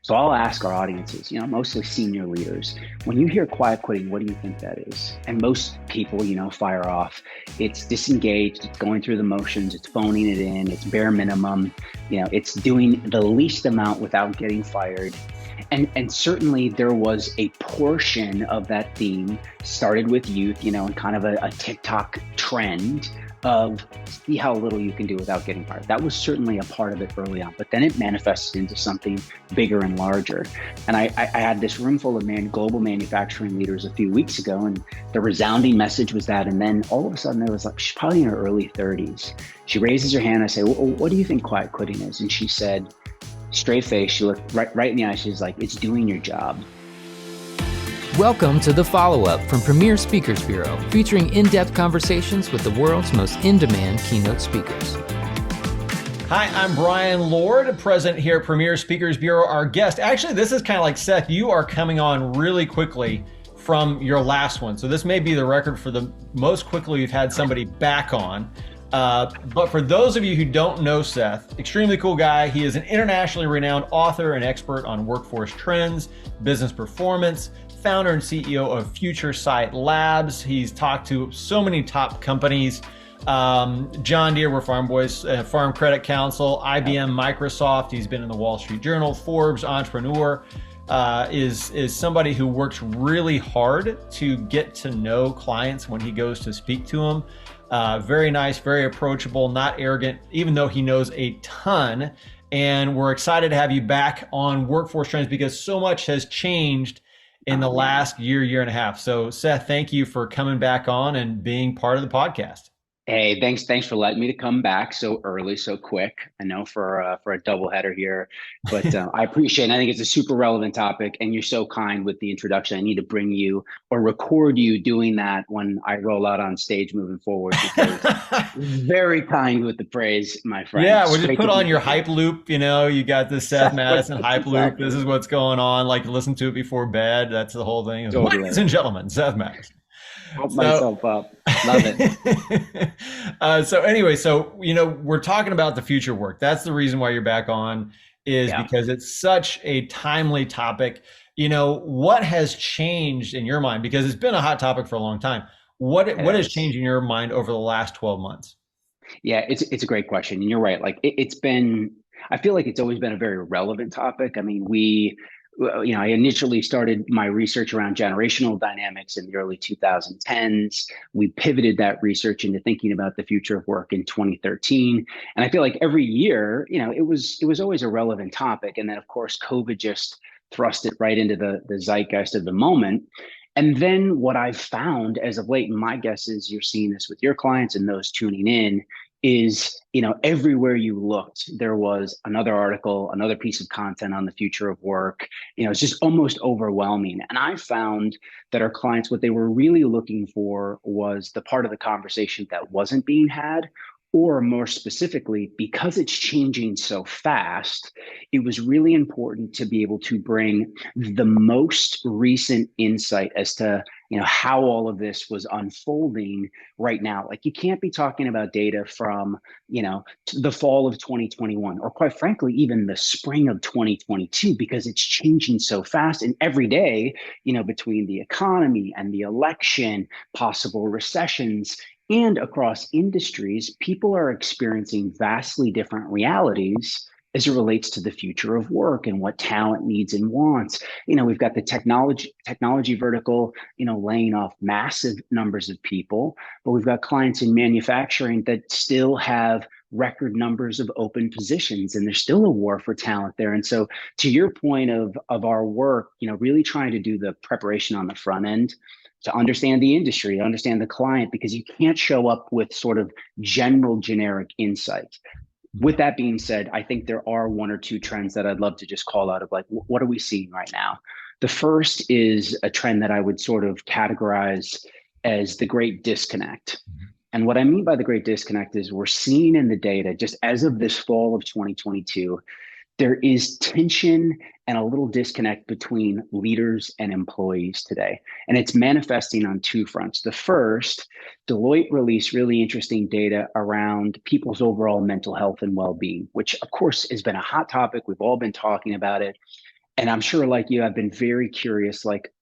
So I'll ask our audiences, mostly senior leaders, when you hear quiet quitting, what do you think that is? And most people, fire off. It's disengaged, it's going through the motions, it's phoning it in, it's bare minimum, it's doing the least amount without getting fired. And certainly there was a portion of that theme started with youth, and kind of a TikTok trend of see how little you can do without getting fired. That was certainly a part of it early on, but then it manifested into something bigger and larger. And I had this room full of global manufacturing leaders a few weeks ago, and the resounding message was that. And then all of a sudden there was like, she's probably in her early 30s. She raises her hand. I say, well, what do you think quiet quitting is? And she said, straight face, she looked right in the eye. She's like, it's doing your job. Welcome to The Follow-Up from Premier Speakers Bureau, featuring in-depth conversations with the world's most in-demand keynote speakers. Hi, I'm Brian Lord, president here at Premier Speakers Bureau. Our guest, actually, this is kind of like Seth, you are coming on really quickly from your last one. So this may be the record for the most quickly we've had somebody back on. But for those of you who don't know Seth, extremely cool guy. He is an internationally renowned author and expert on workforce trends, business performance, founder and CEO of Future Sight Labs. He's talked to so many top companies. John Deere, we're Farm Boys, Farm Credit Council, IBM, Microsoft. He's been in the Wall Street Journal, Forbes, Entrepreneur. Is somebody who works really hard to get to know clients when he goes to speak to them. Very nice, very approachable, not arrogant, even though he knows a ton. And we're excited to have you back on Workforce Trends because so much has changed in the last year and a half. So Seth, thank you for coming back on and being part of the podcast. Hey, thanks for letting me to come back so early, so quick. I know for a doubleheader here, but I appreciate it. I think it's a super relevant topic, and you're so kind with the introduction. I need to bring you or record you doing that when I roll out on stage moving forward. Very kind with the praise, my friend. Yeah, we'll just put on your hype loop. You got the Seth Mattison hype loop. This is what's going on. Like listen to it before bed. That's the whole thing. Totally. Ladies and gentlemen, Seth Mattison. Help myself up. Love it. We're talking about the future work. That's the reason why you're back on because it's such a timely topic. What has changed in your mind? Because it's been a hot topic for a long time. What has changed in your mind over the last 12 months? Yeah, it's a great question. And you're right. Like I feel like it's always been a very relevant topic. I mean, I initially started my research around generational dynamics in the early 2010s. We pivoted that research into thinking about the future of work in 2013. And I feel like every year, it was always a relevant topic. And then, of course, COVID just thrust it right into the zeitgeist of the moment. And then what I've found as of late, and my guess is you're seeing this with your clients and those tuning in, is, everywhere you looked, there was another article, another piece of content on the future of work. It's just almost overwhelming. And I found that our clients, what they were really looking for was the part of the conversation that wasn't being had, or more specifically, because it's changing so fast, it was really important to be able to bring the most recent insight as to how all of this was unfolding right now. Like you can't be talking about data from the fall of 2021, or quite frankly even the spring of 2022, because it's changing so fast. And every day, between the economy and the election, possible recessions, and across industries, people are experiencing vastly different realities as it relates to the future of work and what talent needs and wants. We've got the technology vertical, laying off massive numbers of people, but we've got clients in manufacturing that still have record numbers of open positions, and there's still a war for talent there. And so to your point of our work, really trying to do the preparation on the front end to understand the industry, to understand the client, because you can't show up with sort of generic insight. With that being said, I think there are one or two trends that I'd love to just call out of like, what are we seeing right now? The first is a trend that I would sort of categorize as the great disconnect. And what I mean by the great disconnect is we're seeing in the data, just as of this fall of 2022, there is tension and a little disconnect between leaders and employees today. And it's manifesting on two fronts. The first, Deloitte released really interesting data around people's overall mental health and well-being, which of course has been a hot topic. We've all been talking about it. And I'm sure, like you, I've been very curious, like,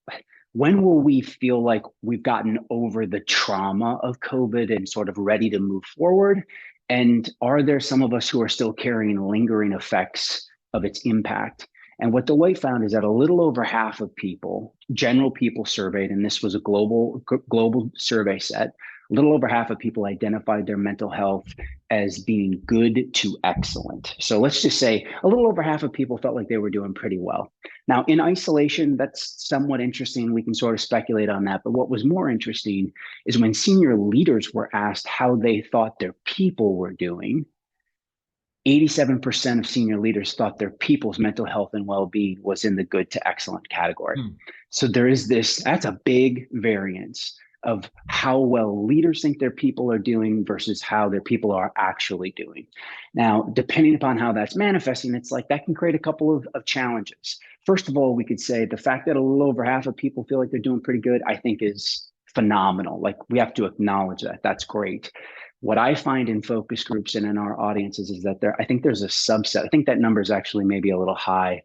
when will we feel like we've gotten over the trauma of COVID and sort of ready to move forward? And are there some of us who are still carrying lingering effects of its impact? And what Deloitte found is that a little over half of people, general people surveyed, and this was a global survey set, a little over half of people identified their mental health as being good to excellent. So let's just say a little over half of people felt like they were doing pretty well. Now, in isolation, that's somewhat interesting. We can sort of speculate on that. But what was more interesting is when senior leaders were asked how they thought their people were doing, 87% of senior leaders thought their people's mental health and well-being was in the good to excellent category. So there is this, that's a big variance of how well leaders think their people are doing versus how their people are actually doing. Now, depending upon how that's manifesting, it's like that can create a couple of challenges. First of all, we could say the fact that a little over half of people feel like they're doing pretty good, I think is phenomenal. Like, we have to acknowledge that. That's great. What I find in focus groups and in our audiences is that I think there's a subset. I think that number is actually maybe a little high.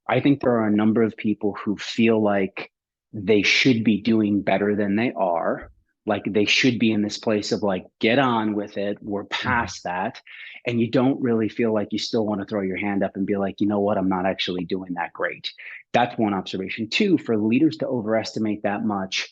I think there are a number of people who feel like they should be doing better than they are. Like, they should be in this place of like, get on with it. We're past that. And you don't really feel like you still want to throw your hand up and be like, you know what, I'm not actually doing that great. That's one observation. Two, for leaders to overestimate that much,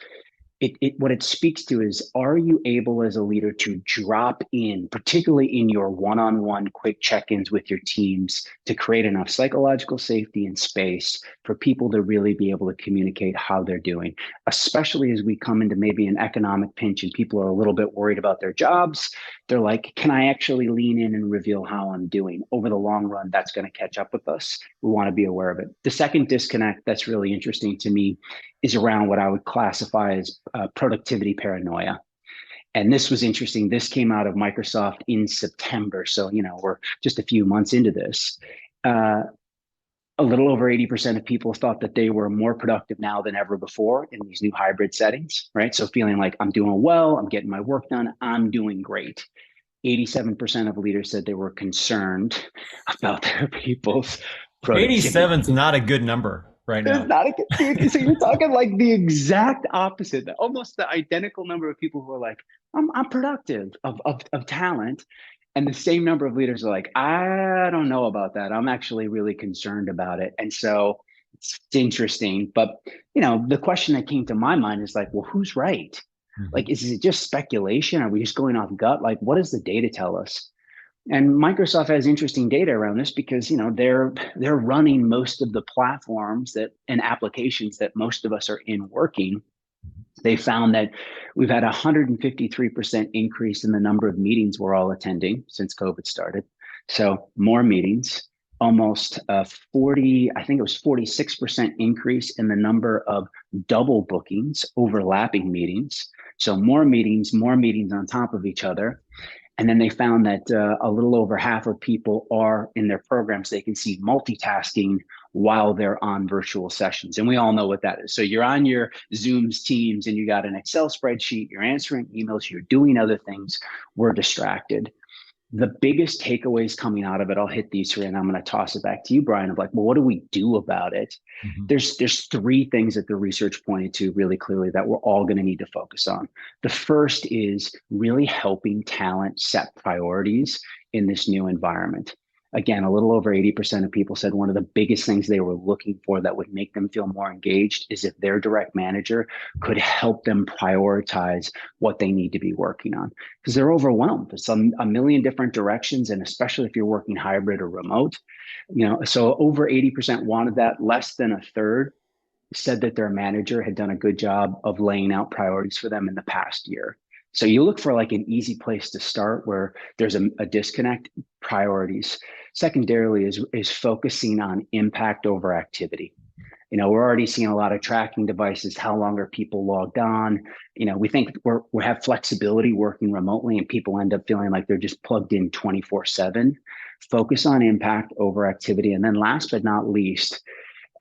what it speaks to is, are you able as a leader to drop in, particularly in your one-on-one quick check-ins with your teams, to create enough psychological safety and space for people to really be able to communicate how they're doing, especially as we come into maybe an economic pinch and people are a little bit worried about their jobs. They're like, can I actually lean in and reveal how I'm doing? Over the long run, that's going to catch up with us. We want to be aware of it. The second disconnect that's really interesting to me is around what I would classify as productivity paranoia. And this was interesting. This came out of Microsoft in September. So, we're just a few months into this. A little over 80% of people thought that they were more productive now than ever before in these new hybrid settings, right? So feeling like I'm doing well, I'm getting my work done, I'm doing great. 87% of leaders said they were concerned about their people's productivity. 87 is not a good number right now. It's not a good, so you're talking like the exact opposite, almost the identical number of people who are like, I'm productive of talent. And the same number of leaders are like, I don't know about that. I'm actually really concerned about it. And so it's interesting. But, the question that came to my mind is like, well, who's right? Like, is it just speculation? Are we just going off gut? Like, what does the data tell us? And Microsoft has interesting data around this because, they're running most of the platforms and applications that most of us are in working. They found that we've had a 153% increase in the number of meetings we're all attending since COVID started. So more meetings, almost 40, I think it was 46% increase in the number of double bookings, overlapping meetings. So more meetings on top of each other. And then they found that a little over half of people are in their programs, they can see multitasking while they're on virtual sessions. And we all know what that is. So you're on your Zooms, Teams, and you got an Excel spreadsheet, you're answering emails, you're doing other things, we're distracted. The biggest takeaways coming out of it, I'll hit these three and I'm going to toss it back to you, Brian, of like, well, what do we do about it? There's three things that the research pointed to really clearly that we're all going to need to focus on. The first is really helping talent set priorities in this new environment. Again, a little over 80% of people said one of the biggest things they were looking for that would make them feel more engaged is if their direct manager could help them prioritize what they need to be working on, because they're overwhelmed. It's a million different directions, and especially if you're working hybrid or remote, so over 80% wanted that. Less than a third said that their manager had done a good job of laying out priorities for them in the past year. So you look for like an easy place to start where there's a disconnect. Priorities. Secondarily is focusing on impact over activity. We're already seeing a lot of tracking devices. How long are people logged on? We think we have flexibility working remotely, and people end up feeling like they're just plugged in 24/7. Focus on impact over activity. And then last but not least,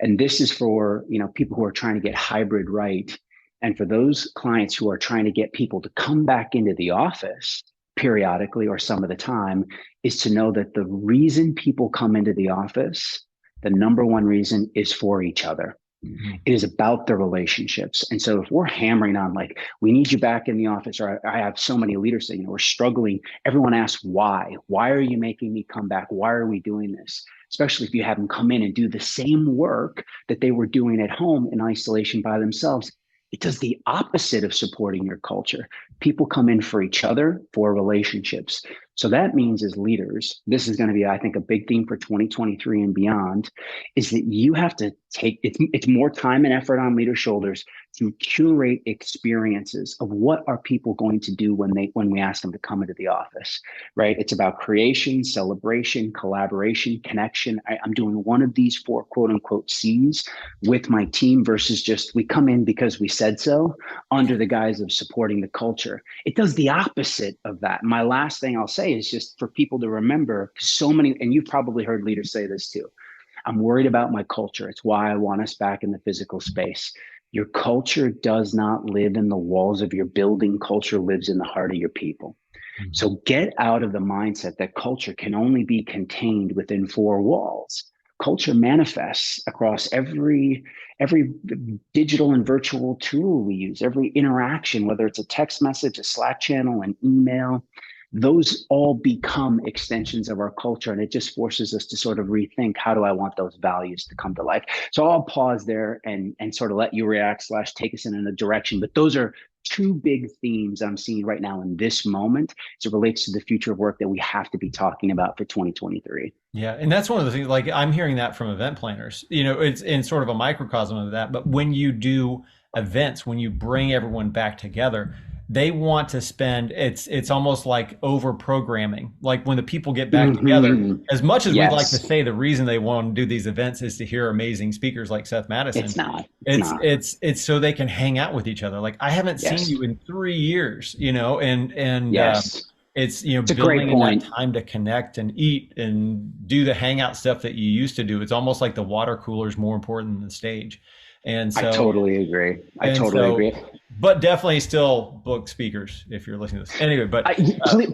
and this is for people who are trying to get hybrid right, and for those clients who are trying to get people to come back into the office periodically or some of the time, is to know that the reason people come into the office, the number one reason is for each other. It is about the relationships. And so if we're hammering on like, we need you back in the office, or I have so many leaders saying, we're struggling. Everyone asks why. Why are you making me come back? Why are we doing this? Especially if you have them come in and do the same work that they were doing at home in isolation by themselves. It does the opposite of supporting your culture. People come in for each other, for relationships. So that means as leaders, this is going to be, I think, a big theme for 2023 and beyond, is that you have to take, it's more time and effort on leaders' shoulders to curate experiences of what are people going to do when we ask them to come into the office, right? It's about creation, celebration, collaboration, connection. I'm doing one of these four quote unquote C's with my team versus just we come in because we said so under the guise of supporting the culture. It does the opposite of that. My last thing I'll say is just for people to remember, so many, and you've probably heard leaders say this too, I'm worried about my culture. It's why I want us back in the physical space. Your culture does not live in the walls of your building. Culture lives in the heart of your people. Mm-hmm. So get out of the mindset that culture can only be contained within four walls. Culture manifests across every digital and virtual tool we use, every interaction, whether it's a text message, a Slack channel, an email. Those all become extensions of our culture, and it just forces us to sort of rethink, how do I want those values to come to life? So I'll pause there and sort of let you react / take us in a direction. But those are two big themes I'm seeing right now in this moment as it relates to the future of work that we have to be talking about for 2023. Yeah, and that's one of the things, like I'm hearing that from event planners. It's in sort of a microcosm of that. But when you do events, when you bring everyone back together, they want to spend, it's almost like over programming. Like when the people get back together, as much as we'd like to say the reason they want to do these events is to hear amazing speakers like Seth Mattison. It's not. It's so they can hang out with each other. Like I haven't seen you in 3 years, and it's building in that time to connect and eat and do the hangout stuff that you used to do. It's almost like the water cooler is more important than the stage. And so I totally agree. Agree. But definitely still book speakers if you're listening to this. Anyway, but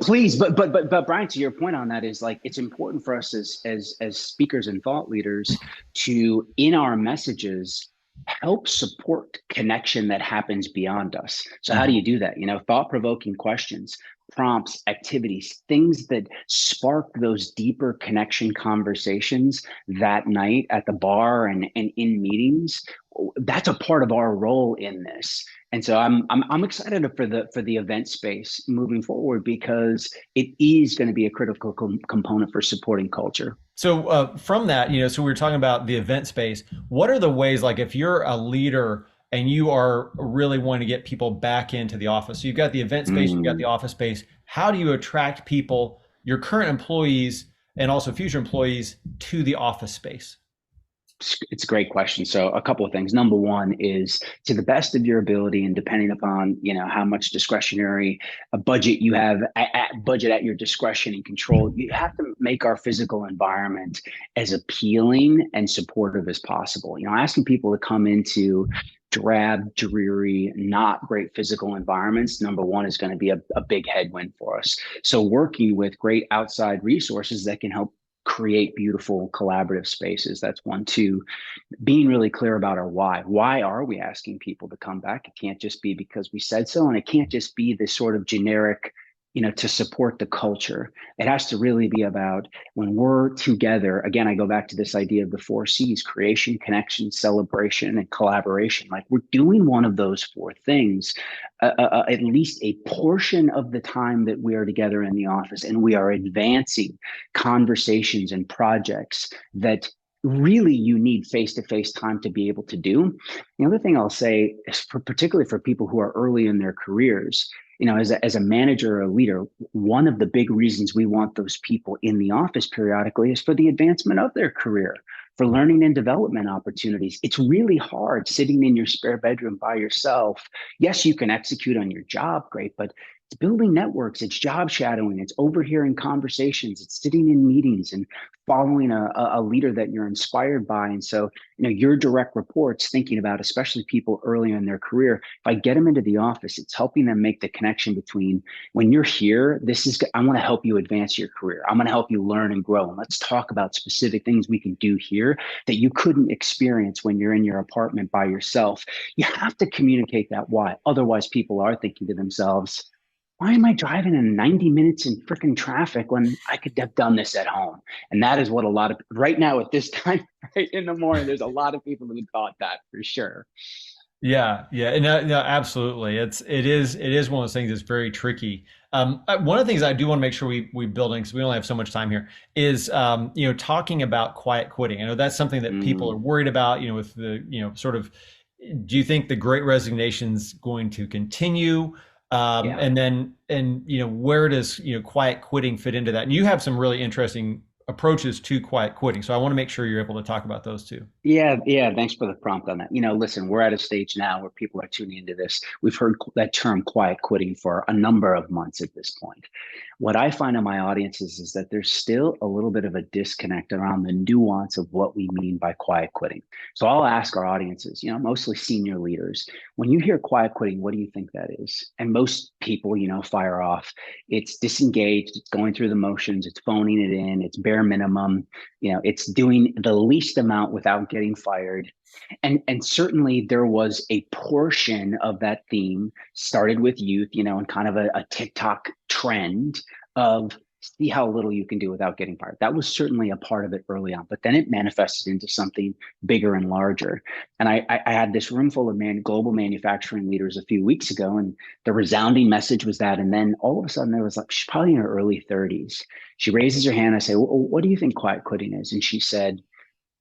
please, but Brian, to your point on that is like, it's important for us as speakers and thought leaders to, in our messages, help support connection that happens beyond us. So how do you do that? Thought-provoking questions, prompts, activities, things that spark those deeper connection conversations that night at the bar and in meetings. That's a part of our role in this. And so I'm excited for the event space moving forward, because it is going to be a critical component for supporting culture. So from that, so we were talking about the event space. What are the ways, like if you're a leader and you are really wanting to get people back into the office, so you've got the event space, you've got the office space. How do you attract people, your current employees and also future employees, to the office space? It's a great question. So a couple of things. Number one is, to the best of your ability, and depending upon how much discretionary budget you have, budget at your discretion and control, you have to make our physical environment as appealing and supportive as possible. Asking people to come into drab, dreary, not great physical environments, number one, is going to be a big headwind for us. So working with great outside resources that can help create beautiful collaborative spaces. That's one. Two, being really clear about our why. Why are we asking people to come back? It can't just be because we said so, and it can't just be this sort of generic, to support the culture. It has to really be about, when we're together, again, I go back to this idea of the four C's: creation, connection, celebration, and collaboration. Like, we're doing one of those four things at least a portion of the time that we are together in the office, and we are advancing conversations and projects that really you need face-to-face time to be able to do. The other thing I'll say is, particularly for people who are early in their careers, as a manager or a leader, one of the big reasons we want those people in the office periodically is for the advancement of their career, for learning and development opportunities. It's really hard sitting in your spare bedroom by yourself. Yes, you can execute on your job, great, but It's building networks, it's job shadowing, it's overhearing conversations, it's sitting in meetings and following a leader that you're inspired by. And so, your direct reports, thinking about especially people early in their career, if I get them into the office, it's helping them make the connection between when you're here, I want to help you advance your career. I'm going to help you learn and grow. And let's talk about specific things we can do here that you couldn't experience when you're in your apartment by yourself. You have to communicate that why. Otherwise, people are thinking to themselves, why am I driving in 90 minutes in freaking traffic when I could have done this at home? And that is what a lot of right now at this time, right in the morning, there's a lot of people that have thought that for sure. Yeah, yeah, and no, absolutely. It is one of those things that's very tricky. One of the things I do want to make sure we build in, because we only have so much time here, is talking about quiet quitting. I know that's something that people are worried about. With the sort of, do you think the Great Resignation's going to continue? Yeah. And where does quiet quitting fit into that? And you have some really interesting approaches to quiet quitting, so I want to make sure you're able to talk about those too. Yeah, yeah. Thanks for the prompt on that. Listen, we're at a stage now where people are tuning into this. We've heard that term quiet quitting for a number of months at this point. What I find in my audiences is that there's still a little bit of a disconnect around the nuance of what we mean by quiet quitting. So I'll ask our audiences, mostly senior leaders, when you hear quiet quitting, what do you think that is? And most people, fire off. It's disengaged, it's going through the motions, it's phoning it in, it's bare minimum, it's doing the least amount without getting fired. And certainly there was a portion of that theme started with youth, and kind of a TikTok trend of see how little you can do without getting fired. That was certainly a part of it early on, but then it manifested into something bigger and larger. And I had this room full of global manufacturing leaders a few weeks ago, and the resounding message was that. And then all of a sudden there was like, she's probably in her early 30s. She raises her hand. I say, well, what do you think quiet quitting is? And she said,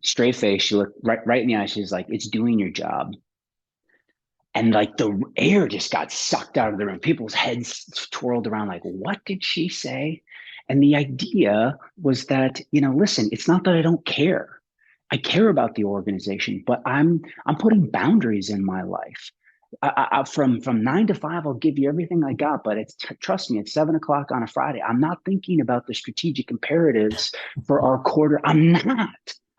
straight face, she looked right in the eye. She's like, it's doing your job. And like the air just got sucked out of the room. People's heads twirled around like, what did she say? And the idea was that, listen, it's not that I don't care. I care about the organization, but I'm putting boundaries in my life. From 9 to 5, I'll give you everything I got, but trust me, it's 7 o'clock on a Friday. I'm not thinking about the strategic imperatives for our quarter. I'm not.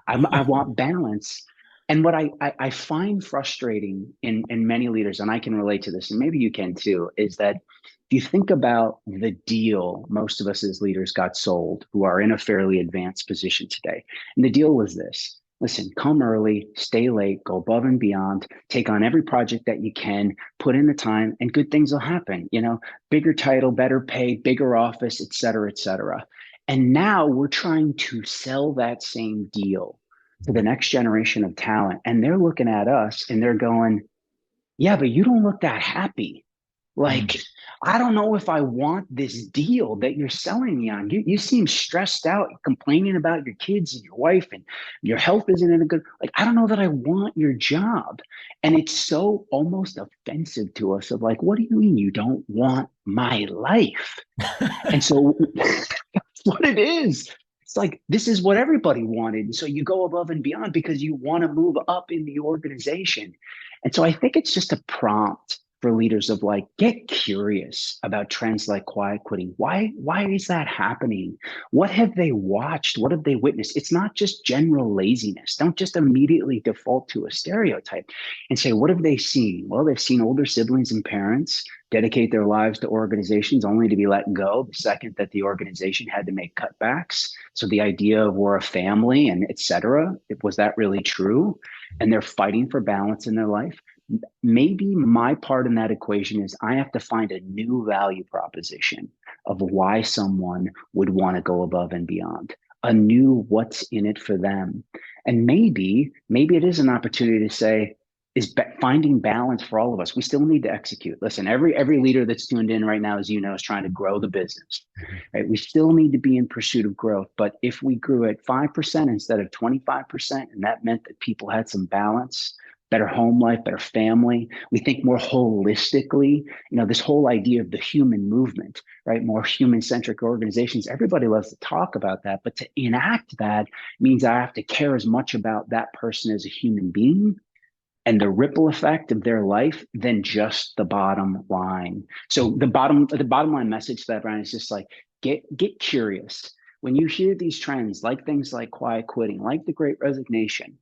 I want balance. And what I find frustrating in many leaders, and I can relate to this, and maybe you can too, is that if you think about the deal most of us as leaders got sold who are in a fairly advanced position today. And the deal was this. Listen, come early, stay late, go above and beyond, take on every project that you can, put in the time, and good things will happen. Bigger title, better pay, bigger office, et cetera, et cetera. And now we're trying to sell that same deal to the next generation of talent. And they're looking at us and they're going, yeah, but you don't look that happy. Like, I don't know if I want this deal that you're selling me on. You seem stressed out, complaining about your kids and your wife, and your health isn't in a good, like, I don't know that I want your job. And it's so almost offensive to us of like, what do you mean you don't want my life? And so that's what it is. It's like, this is what everybody wanted. And so you go above and beyond because you want to move up in the organization. And so I think it's just a prompt for leaders of like, get curious about trends like quiet quitting. Why is that happening? What have they watched? What have they witnessed? It's not just general laziness. Don't just immediately default to a stereotype and say, what have they seen? Well, they've seen older siblings and parents dedicate their lives to organizations only to be let go the second that the organization had to make cutbacks. So the idea of we're a family and et cetera, was that really true? And they're fighting for balance in their life. Maybe my part in that equation is I have to find a new value proposition of why someone would want to go above and beyond, a new what's in it for them. And maybe it is an opportunity to say, is finding balance for all of us. We still need to execute. Listen, every leader that's tuned in right now, as you know, is trying to grow the business, right? We still need to be in pursuit of growth. But if we grew at 5% instead of 25%, and that meant that people had some balance, better home life, better family. We think more holistically, this whole idea of the human movement, right? More human-centric organizations. Everybody loves to talk about that, but to enact that means I have to care as much about that person as a human being and the ripple effect of their life than just the bottom line. So the bottom line message to that, Brian, is just like get curious. When you hear these trends, like things like quiet quitting, like the Great Resignation,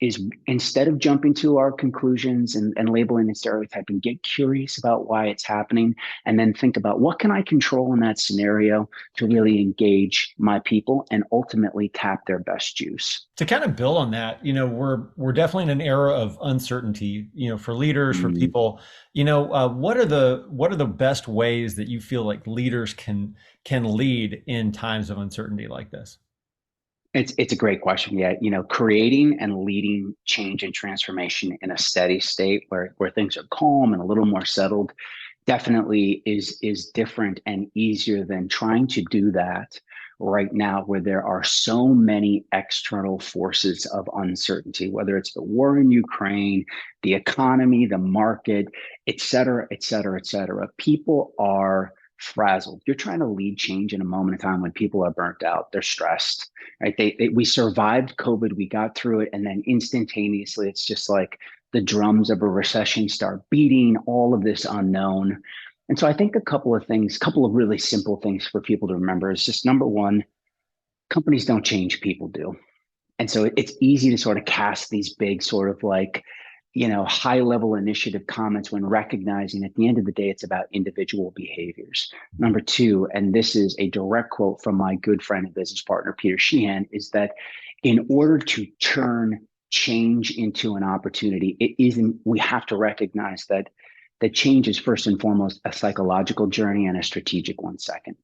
is instead of jumping to our conclusions and labeling and stereotyping, get curious about why it's happening, and then think about what can I control in that scenario to really engage my people and ultimately tap their best juice. To kind of build on that, we're definitely in an era of uncertainty, for leaders, for people. What are the best ways that you feel like leaders can lead in times of uncertainty like this? It's a great question. Yeah, creating and leading change and transformation in a steady state where things are calm and a little more settled definitely is different and easier than trying to do that right now, where there are so many external forces of uncertainty, whether it's the war in Ukraine, the economy, the market, et cetera, et cetera, et cetera. People are frazzled. You're trying to lead change in a moment in time when people are burnt out, they're stressed, right? We survived COVID, we got through it, and then instantaneously, it's just like the drums of a recession start beating, all of this unknown. And so I think a couple of really simple things for people to remember is just number one, companies don't change, people do. And so it's easy to sort of cast these big sort of like, high level initiative comments when recognizing at the end of the day, it's about individual behaviors. Number two, and this is a direct quote from my good friend and business partner, Peter Sheehan, is that in order to turn change into an opportunity, we have to recognize that change is first and foremost a psychological journey and a strategic one second.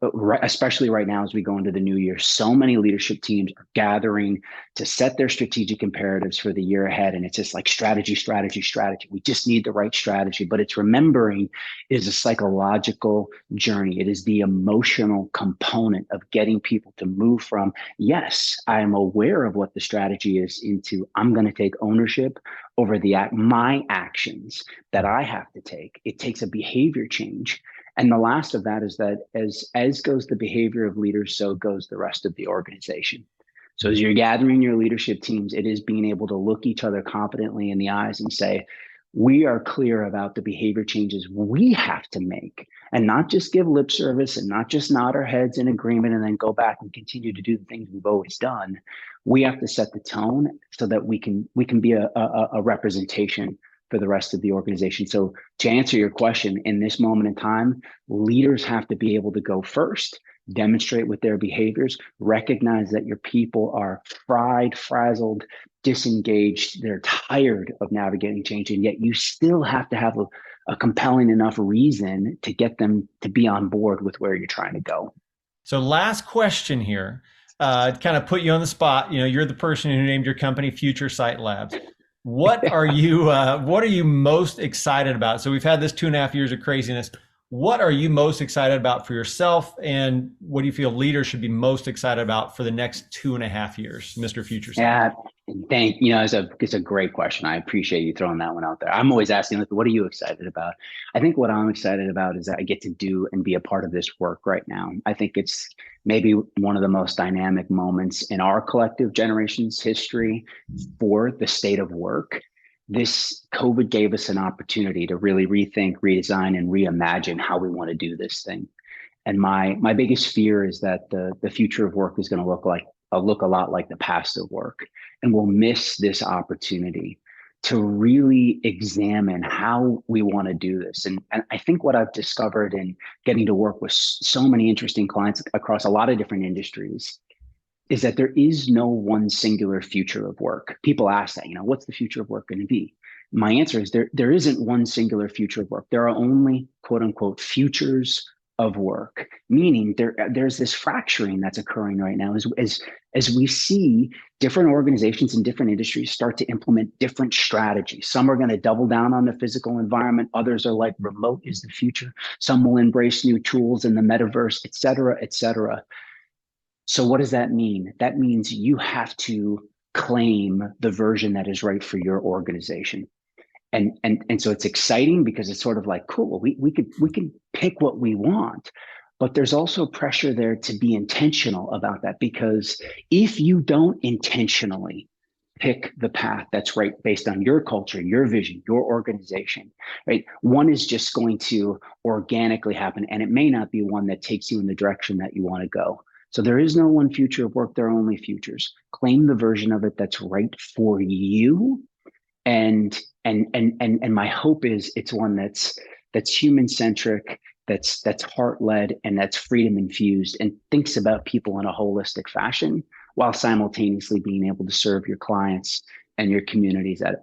But especially right now as we go into the new year, so many leadership teams are gathering to set their strategic imperatives for the year ahead. And it's just like strategy, strategy, strategy. We just need the right strategy. But it's remembering it is a psychological journey. It is the emotional component of getting people to move from, yes, I am aware of what the strategy is, into I'm going to take ownership over my actions that I have to take. It takes a behavior change. And the last of that is that as goes the behavior of leaders, so goes the rest of the organization. So as you're gathering your leadership teams, it is being able to look each other confidently in the eyes and say, we are clear about the behavior changes we have to make, and not just give lip service and not just nod our heads in agreement and then go back and continue to do the things we've always done. We have to set the tone so that we can be a representation for the rest of the organization. So to answer your question, in this moment in time, leaders have to be able to go first, demonstrate with their behaviors, recognize that your people are fried, frazzled, disengaged, they're tired of navigating change, and yet you still have to have a compelling enough reason to get them to be on board with where you're trying to go. So last question here, to kind of put you on the spot. You're the person who named your company Future Sight Labs. What are you most excited about? So we've had this 2.5 years of craziness. What are you most excited about for yourself, and what do you feel leaders should be most excited about for the next 2.5 years, Mr. Future Sight? Yeah, it's a great question. I appreciate you throwing that one out there. I'm always asking, like, what are you excited about? I think what I'm excited about is that I get to do and be a part of this work right now. I think it's maybe one of the most dynamic moments in our collective generation's history for the state of work. This COVID gave us an opportunity to really rethink, redesign, and reimagine how we want to do this thing. And my biggest fear is that the future of work is going to look a lot like the past of work, and we'll miss this opportunity to really examine how we want to do this. And I think what I've discovered in getting to work with so many interesting clients across a lot of different industries is that there is no one singular future of work. People ask that, what's the future of work going to be? My answer is there isn't one singular future of work. There are only, quote unquote, futures of work, meaning there's this fracturing that's occurring right now as we see different organizations in different industries start to implement different strategies. Some are going to double down on the physical environment. Others are like, remote is the future. Some will embrace new tools in the metaverse, et cetera, et cetera. So what does that mean? That means you have to claim the version that is right for your organization. And so it's exciting because it's sort of like, cool, we could pick what we want, but there's also pressure there to be intentional about that, because if you don't intentionally pick the path that's right based on your culture, your vision, your organization, right? One is just going to organically happen, and it may not be one that takes you in the direction that you want to go. So there is no one future of work, there are only futures. Claim the version of it that's right for you. And my hope is it's one that's human centric, that's heart led, and that's freedom infused, and thinks about people in a holistic fashion, while simultaneously being able to serve your clients and your communities at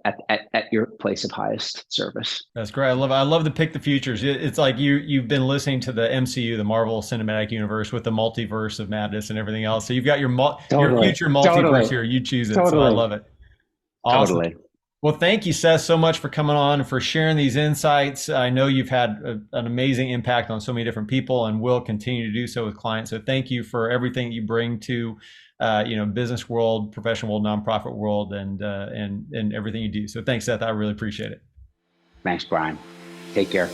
your place of highest service. That's great. I love to pick the futures. It's like you've been listening to the MCU, the Marvel Cinematic Universe, with the multiverse of madness and everything else. So you've got your future multiverse here. You choose it. So I love it. Awesome. Totally. Well, thank you, Seth, so much for coming on and for sharing these insights. I know you've had an amazing impact on so many different people and will continue to do so with clients. So thank you for everything you bring to business world, professional world, nonprofit world, and everything you do. So thanks, Seth. I really appreciate it. Thanks, Brian. Take care.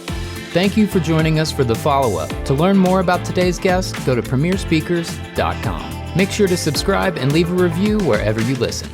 Thank you for joining us for the follow-up. To learn more about today's guest, go to premierspeakers.com. Make sure to subscribe and leave a review wherever you listen.